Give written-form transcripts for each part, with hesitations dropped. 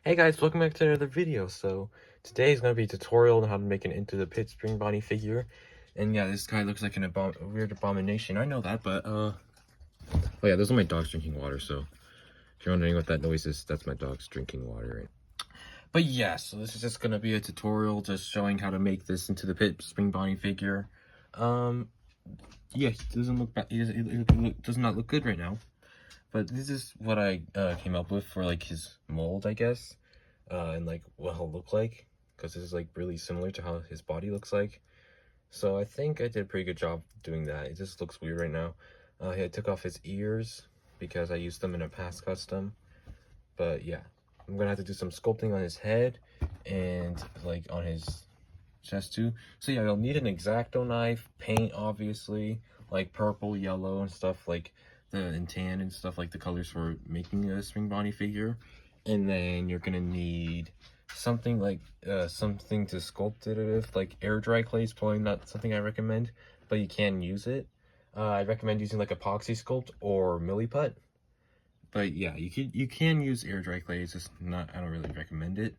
Hey guys, welcome back to another video. So today is going to be a tutorial on how to make an Into the Pit Spring Bonnie figure. And yeah, this guy looks like a weird abomination. I know that, but oh yeah, those are my dogs drinking water. So if you're wondering what that noise is, that's my dogs drinking water, right? But yeah, so this is just going to be a tutorial just showing how to make this Into the Pit Spring Bonnie figure. Yeah, he doesn't look bad. It does not look good right now. But this is what I came up with for like his mold, I guess. And like what he'll look like, because this is like really similar to how his body looks like. So I think I did a pretty good job doing that. It just looks weird right now. I took off his ears because I used them in a past custom. But yeah, I'm gonna have to do some sculpting on his head and like on his chest too. So yeah, you'll need an X-Acto knife, paint obviously, like purple, yellow, and stuff like and tan and stuff like the colors for making a Spring Bonnie figure. And then you're gonna need something like something to sculpt it with, like air dry clay is probably not something I recommend, but you can use it. I recommend using like epoxy sculpt or milliput. But yeah, you can use air dry clay. It's just not, I don't really recommend it.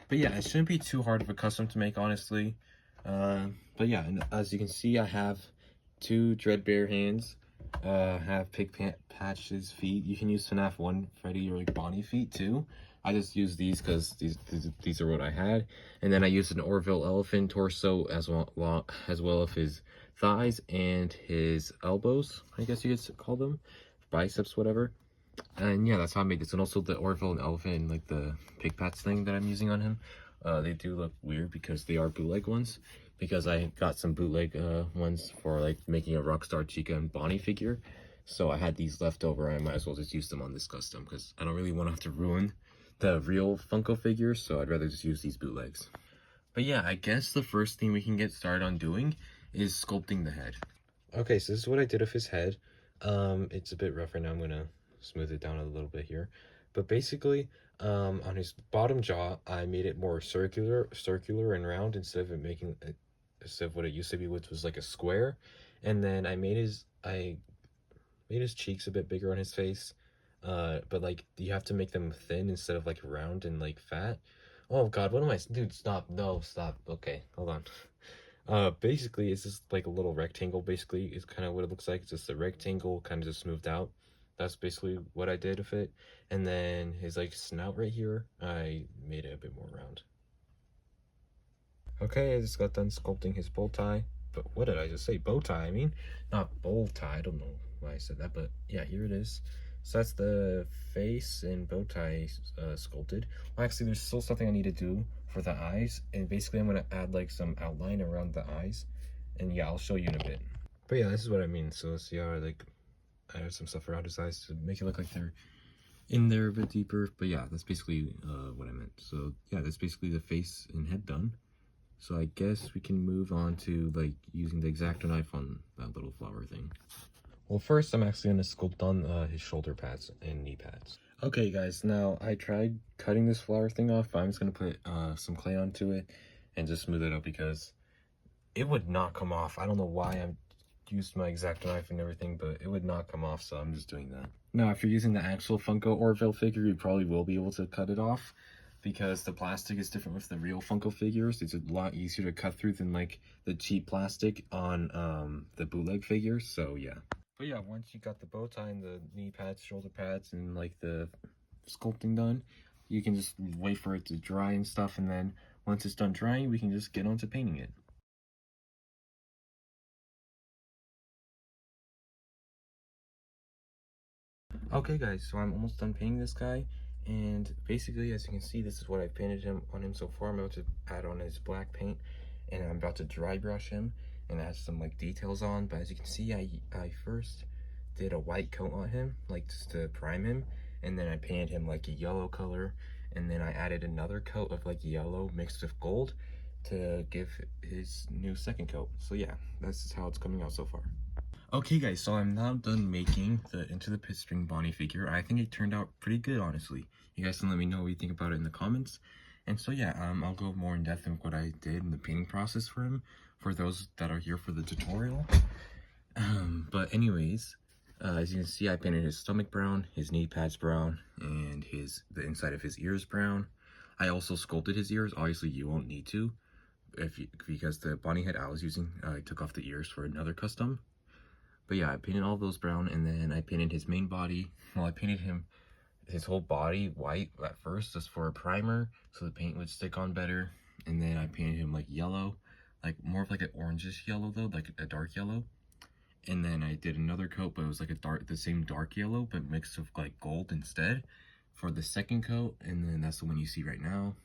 But yeah, it shouldn't be too hard of a custom to make, honestly. But yeah, and as you can see, I have two Dreadbear hands. Have Pig Patch's feet. You can use FNAF 1 Freddy or like Bonnie feet too. I just use these because these are what I had. And then I used an Orville elephant torso as well as his thighs and his elbows, I guess you could call them. Biceps, whatever. And yeah, that's how I made this. And also the Orville and elephant and like the pig pats thing that I'm using on him. They do look weird because they are bootleg ones. Because I got some bootleg ones for like making a Rockstar Chica and Bonnie figure. So I had these left over. I might as well just use them on this custom because I don't really want to have to ruin the real Funko figures. So I'd rather just use these bootlegs. But yeah, I guess the first thing we can get started on doing is sculpting the head. Okay, so this is what I did with his head. It's a bit rough right now. I'm gonna smooth it down a little bit here. But basically, on his bottom jaw, I made it more circular and round instead of what it used to be, which was like a square. And then I made his cheeks a bit bigger on his face. But like you have to make them thin instead of like round and like fat. Oh God, what am I? Dude, stop! No, stop. Okay, hold on. Basically, it's just like a little rectangle. Basically, is kind of what it looks like. It's just a rectangle, kind of just smoothed out. That's basically what I did with it. And then his like snout right here, I made it a bit more round. Okay, I just got done sculpting his bow tie. But what did I just say? Bow tie, I mean, not bow tie. I don't know why I said that, but yeah, here it is. So that's the face and bow tie sculpted. Well, actually, there's still something I need to do for the eyes. And basically, I'm going to add like some outline around the eyes. And yeah, I'll show you in a bit. But yeah, this is what I mean. So see how I added some stuff around his eyes to make it look like they're in there a bit deeper. But yeah, that's basically what I meant. So yeah, that's basically the face and head done. So I guess we can move on to like using the X-Acto knife on that little flower thing. Well, first I'm actually going to sculpt on his shoulder pads and knee pads. Okay guys, now I tried cutting this flower thing off, but I'm just going to put some clay onto it and just smooth it out because it would not come off. I don't know why I used my X-Acto knife and everything, but it would not come off, so I'm just doing that. Now, if you're using the actual Funko Orville figure, you probably will be able to cut it off because the plastic is different with the real Funko figures. It's a lot easier to cut through than like the cheap plastic on the bootleg figures, so yeah. But yeah, once you got the bow tie and the knee pads, shoulder pads, and like the sculpting done, you can just wait for it to dry and stuff, and then once it's done drying, we can just get on to painting it. Okay guys, so I'm almost done painting this guy, and basically as you can see, this is what I've painted on him so far. I'm about to add on his black paint, and I'm about to dry brush him and add some like details on. But as you can see, I first did a white coat on him, like just to prime him, and then I painted him like a yellow color, and then I added another coat of like yellow mixed with gold to give his new second coat. So yeah, that's how it's coming out so far. Okay guys, so I'm now done making the Into the Pit Spring Bonnie figure. I think it turned out pretty good, honestly. You guys can let me know what you think about it in the comments. And so yeah, I'll go more in depth in what I did in the painting process for him, for those that are here for the tutorial. But anyways, as you can see, I painted his stomach brown, his knee pads brown, and the inside of his ears brown. I also sculpted his ears. Obviously, you won't need to, because the Bonnie head I was using, I took off the ears for another custom. But yeah, I painted all those brown, and then I painted his main body. Well, I painted his whole body white at first, just for a primer, so the paint would stick on better. And then I painted him like yellow, like more of like an orangish yellow though, like a dark yellow. And then I did another coat, but it was like the same dark yellow, but mixed with like gold instead for the second coat. And then that's the one you see right now.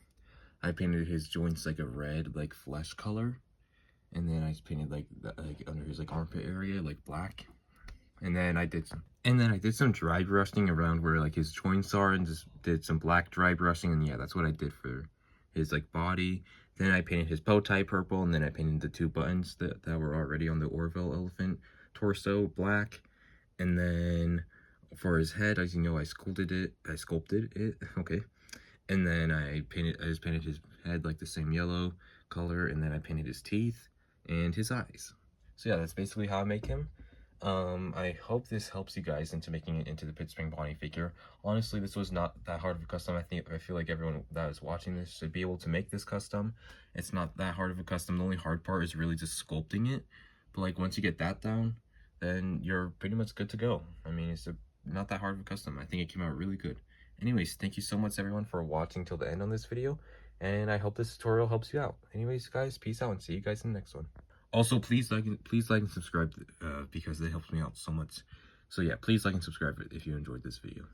I painted his joints like a red, like flesh color. And then I painted like under his like armpit area, like black. And then I did some dry brushing around where like his joints are, and just did some black dry brushing. And yeah, that's what I did for his like body. Then I painted his bow tie purple, and then I painted the 2 buttons that were already on the Orville elephant torso black. And then for his head, as you know, I sculpted it, okay. And then I just painted his head like the same yellow color, and then I painted his teeth and his eyes. So yeah, that's basically how I make him. I hope this helps you guys into making it into the Pit Spring Bonnie figure. Honestly, this was not that hard of a custom. I feel like everyone that is watching this should be able to make this custom. It's not that hard of a custom. The only hard part is really just sculpting it. But like once you get that down, then you're pretty much good to go. I mean, it's not that hard of a custom. I think it came out really good. Anyways, thank you so much everyone for watching till the end on this video, and I hope this tutorial helps you out. Anyways guys, peace out and see you guys in the next one. Also, please like and subscribe, because it helps me out so much. So yeah, please like and subscribe if you enjoyed this video.